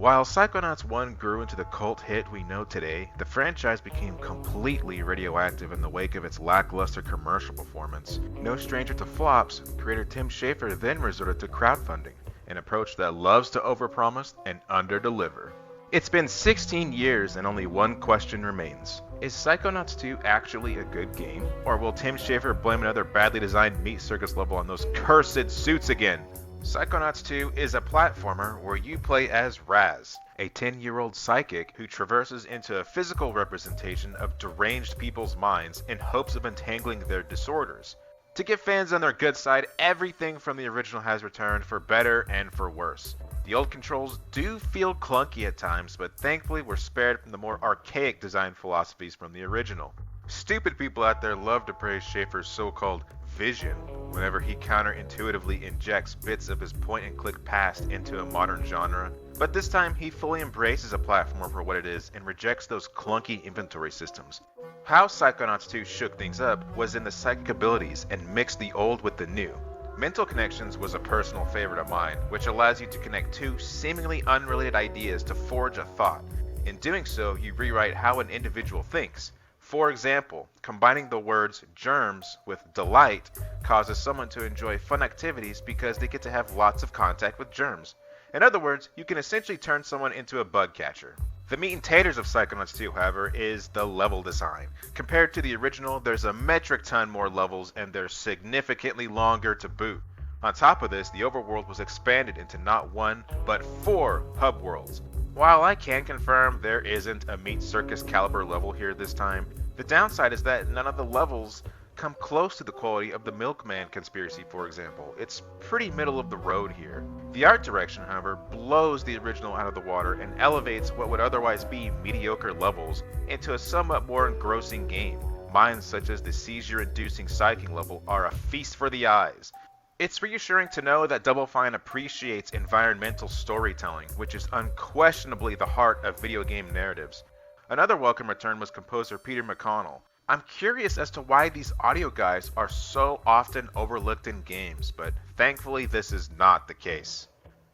While Psychonauts 1 grew into the cult hit we know today, the franchise became completely radioactive in the wake of its lackluster commercial performance. No stranger to flops, creator Tim Schafer then resorted to crowdfunding, an approach that loves to overpromise and underdeliver. It's been 16 years and only one question remains. Is Psychonauts 2 actually a good game? Or will Tim Schafer blame another badly designed meat circus level on those cursed suits again? Psychonauts 2 is a platformer where you play as Raz, a 10-year-old psychic who traverses into a physical representation of deranged people's minds in hopes of entangling their disorders. To get fans on their good side, everything from the original has returned for better and for worse. The old controls do feel clunky at times, but thankfully we're spared from the more archaic design philosophies from the original. Stupid people out there love to praise Schafer's so-called vision whenever he counterintuitively injects bits of his point-and-click past into a modern genre. But this time he fully embraces a platformer for what it is and rejects those clunky inventory systems. How Psychonauts 2 shook things up was in the psychic abilities and mixed the old with the new. Mental Connections was a personal favorite of mine, which allows you to connect two seemingly unrelated ideas to forge a thought. In doing so, you rewrite how an individual thinks. For example, combining the words germs with delight causes someone to enjoy fun activities because they get to have lots of contact with germs. In other words, you can essentially turn someone into a bug catcher. The meat and taters of Psychonauts 2, however, is the level design. Compared to the original, there's a metric ton more levels and they're significantly longer to boot. On top of this, the overworld was expanded into not one, but 4 hub worlds. While I can confirm there isn't a meat circus caliber level here this time, the downside is that none of the levels come close to the quality of the Milkman conspiracy, for example. It's pretty middle of the road here. The art direction, however, blows the original out of the water and elevates what would otherwise be mediocre levels into a somewhat more engrossing game. Mines such as the seizure-inducing psyching level are a feast for the eyes. It's reassuring to know that Double Fine appreciates environmental storytelling, which is unquestionably the heart of video game narratives. Another welcome return was composer Peter McConnell. I'm curious as to why these audio guys are so often overlooked in games, but thankfully this is not the case.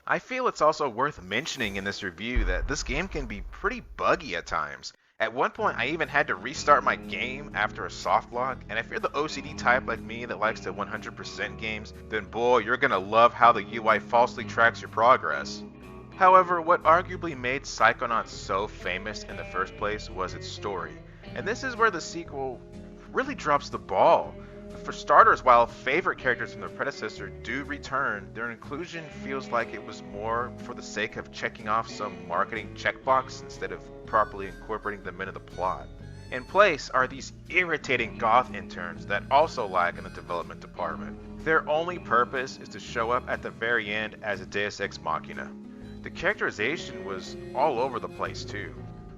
I feel it's also worth mentioning in this review that this game can be pretty buggy at times. At one point I even had to restart my game after a soft lock, and if you're the OCD type like me that likes to 100% games, then boy, you're gonna love how the UI falsely tracks your progress. However, what arguably made Psychonauts so famous in the first place was its story. And this is where the sequel really drops the ball. For starters, while favorite characters from the predecessor do return, their inclusion feels like it was more for the sake of checking off some marketing checkbox instead of properly incorporating them into the plot. In place are these irritating goth interns that also lag in the development department. Their only purpose is to show up at the very end as a Deus Ex Machina. The characterization was all over the place too.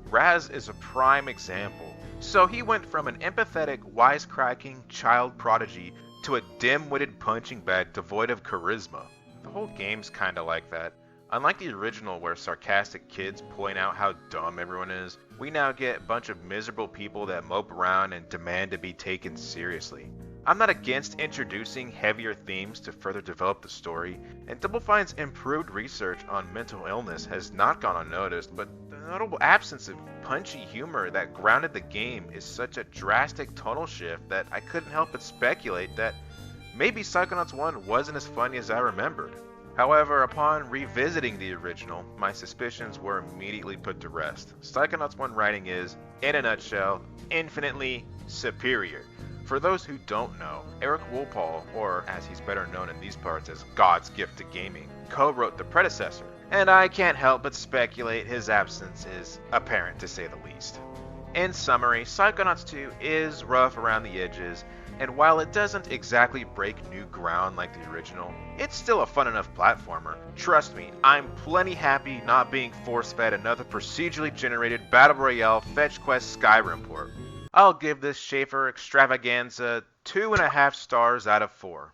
Raz is a prime example. So he went from an empathetic, wisecracking child prodigy to a dim-witted punching bag devoid of charisma. The whole game's kinda like that. Unlike the original where sarcastic kids point out how dumb everyone is, we now get a bunch of miserable people that mope around and demand to be taken seriously. I'm not against introducing heavier themes to further develop the story, and Double Fine's improved research on mental illness has not gone unnoticed, but the notable absence of punchy humor that grounded the game is such a drastic tonal shift that I couldn't help but speculate that maybe Psychonauts 1 wasn't as funny as I remembered. However, upon revisiting the original, my suspicions were immediately put to rest. Psychonauts 1 writing is, in a nutshell, infinitely superior. For those who don't know, Eric Wolpaw, or as he's better known in these parts as God's Gift to Gaming, co-wrote the predecessor, and I can't help but speculate his absence is apparent to say the least. In summary, Psychonauts 2 is rough around the edges, and while it doesn't exactly break new ground like the original, it's still a fun enough platformer. Trust me, I'm plenty happy not being force-fed another procedurally generated Battle Royale Fetch Quest Skyrim port. I'll give this Schafer extravaganza 2.5 stars out of 4.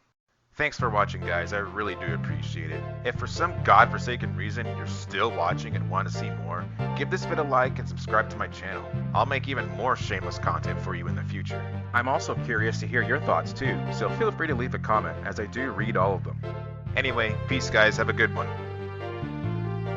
Thanks for watching, guys. I really do appreciate it. If for some godforsaken reason you're still watching and want to see more, give this vid a like and subscribe to my channel. I'll make even more shameless content for you in the future. I'm also curious to hear your thoughts too, so feel free to leave a comment as I do read all of them. Anyway, peace guys, have a good one.